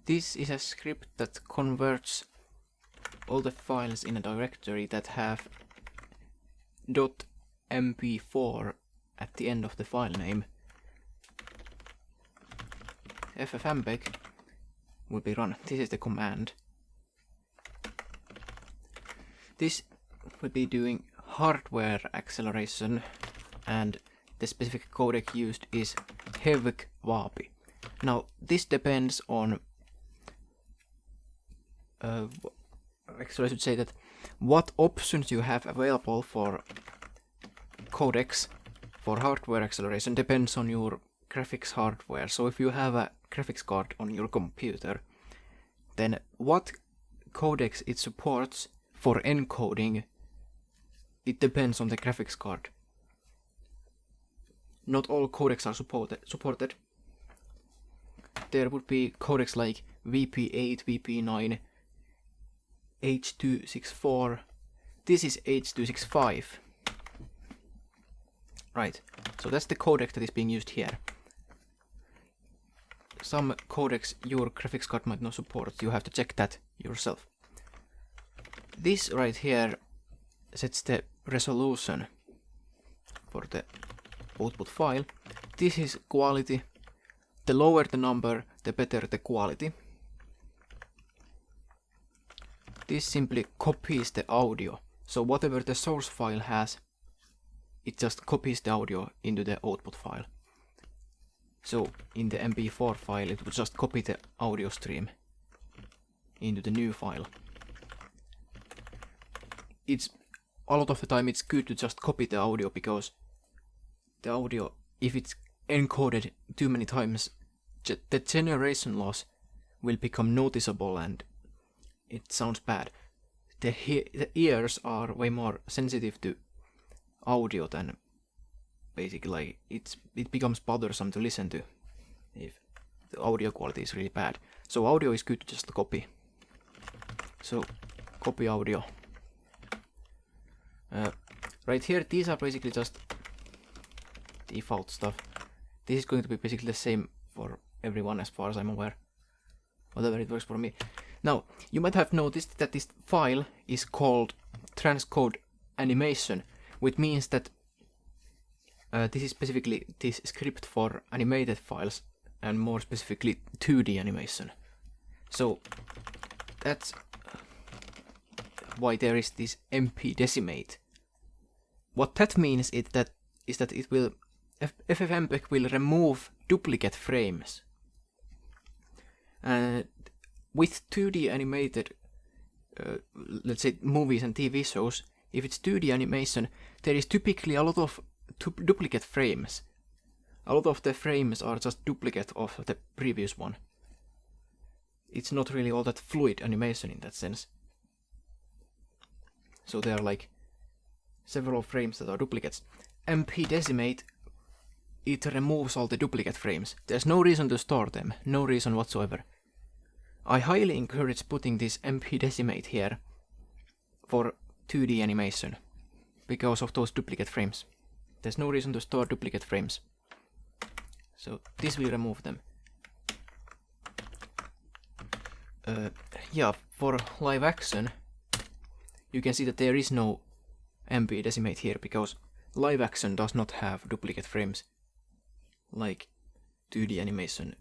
This is a script that converts all the files in a directory that have .mp4 at the end of the file name. FFMPEG will be run. This is the command. This will be doing hardware acceleration, and the specific codec used is FFMPEG. Now this depends on actually I should say that what options you have available for codecs for hardware acceleration depends on your graphics hardware. So if you have a graphics card on your computer, then what codecs it supports for encoding, it depends on the graphics card. Not all codecs are supported. There would be codecs like VP8, VP9, H.264. This is H.265. Right, so that's the codec that is being used here. Some codecs your graphics card might not support, you have to check that yourself. This right here sets the resolution for the output file. This is quality. The lower the number, the better the quality. This simply copies the audio. So whatever the source file has, it just copies the audio into the output file. So in the MP4 file, it would just copy the audio stream into the new file. It's a lot of the time it's good to just copy the audio, because the audio, if it's encoded too many times, the generation loss will become noticeable and it sounds bad. The ears are way more sensitive to audio than basically it becomes bothersome to listen to if the audio quality is really bad. So audio is good to just copy. So copy audio. Right here, these are basically just default stuff. This is going to be basically the same for everyone as far as I'm aware. Whatever it works for me. Now, you might have noticed that this file is called transcode animation, which means that this is specifically this script for animated files, and more specifically 2D animation. So that's why there is this MP decimate. What that means is that it will FFmpeg will remove duplicate frames. With 2D animated, let's say movies and TV shows, if it's 2D animation, there is typically a lot of duplicate frames. A lot of the frames are just duplicate of the previous one. It's not really all that fluid animation in that sense. So there are like several frames that are duplicates. MP decimate, it removes all the duplicate frames. There's no reason to store them, no reason whatsoever. I highly encourage putting this MP decimate here for 2D animation because of those duplicate frames. There's no reason to store duplicate frames. So this will remove them. Yeah, for live action, you can see that there is no MP decimate here because live action does not have duplicate frames like 2D animation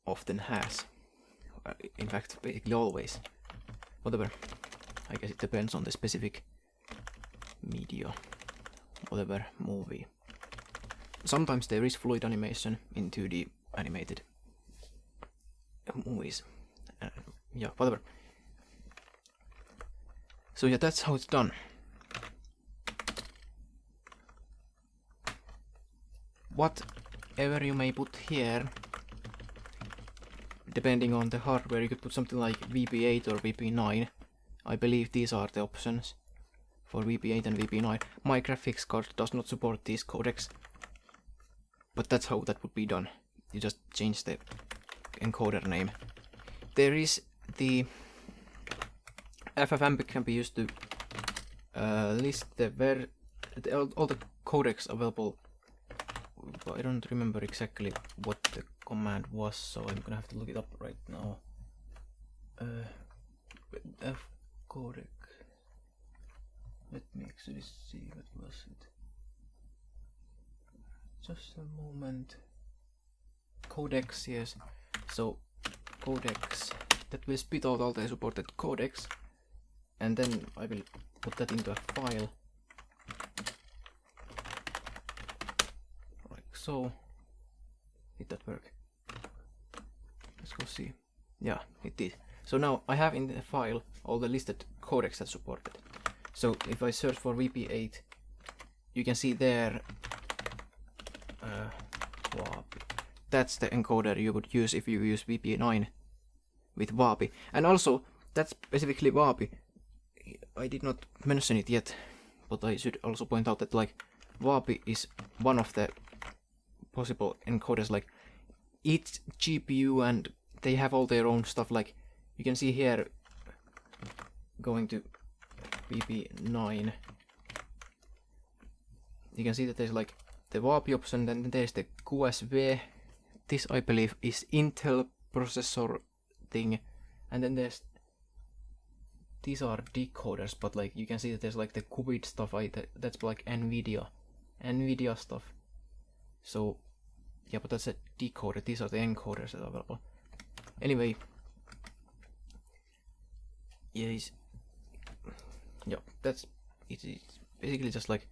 often has. In fact, basically always. Whatever. I guess it depends on the specific media. Whatever movie. Sometimes there is fluid animation in 2D animated movies. Yeah, whatever. So yeah, that's how it's done. Whatever you may put here, depending on the hardware, you could put something like VP8 or VP9. I believe these are the options for VP8 and VP9. My graphics card does not support these codecs, but that's how that would be done. You just change the encoder name. There is the FFmpeg can be used to list all the codecs available. I don't remember exactly what the command was, so I'm gonna have to look it up right now. F codec. Let me actually see what was it. Just a moment. Codecs, yes. So codecs, that will spit out all the supported codecs, and then I will put that into a file like so. Did that work? Let's go see. Yeah, it did. So now I have in the file all the listed codecs that supported. So if I search for VP8, you can see there WAPI. That's the encoder you would use if you use VP9 with WAPI. And also, that's specifically WAPI. I did not mention it yet, but I should also point out that like WAPI is one of the possible encoders. Like each GPU, and they have all their own stuff. Like you can see here, going to VP9, you can see that there's like the WAPI option, then there's the QSV. This I believe is Intel processor thing, and then there's, these are decoders, but like you can see that there's like the Qubit stuff. That's like NVIDIA stuff. So yeah, but that's a decoder. These are the encoders that are available. Anyway, yes, yeah, that's it. It's basically just like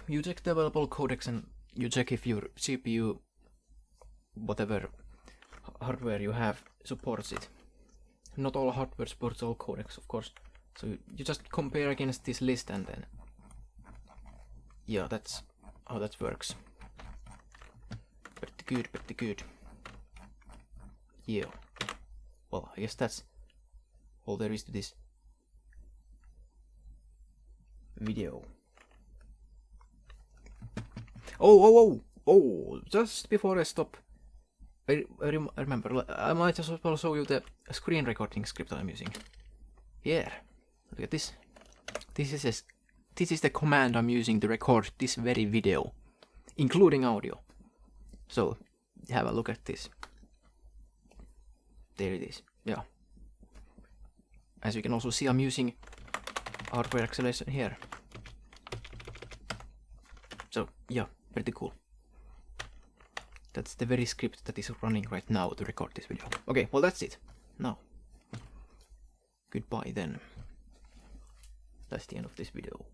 you check the available codecs and you check if your CPU, whatever hardware you have, supports it. Not all hardware supports all codecs, of course. So you just compare against this list, and then yeah, that's how that works. Pretty good. Yeah. Well, I guess that's all there is to this video. Oh! Just before I stop, I remember, I might as well show you the screen recording script I'm using. Here, look at this. This is the command I'm using to record this very video, including audio. So have a look at this. There it is. Yeah. As you can also see, I'm using hardware acceleration here. So yeah, pretty cool. That's the very script that is running right now to record this video. Okay, well that's it. Now, goodbye then. That's the end of this video.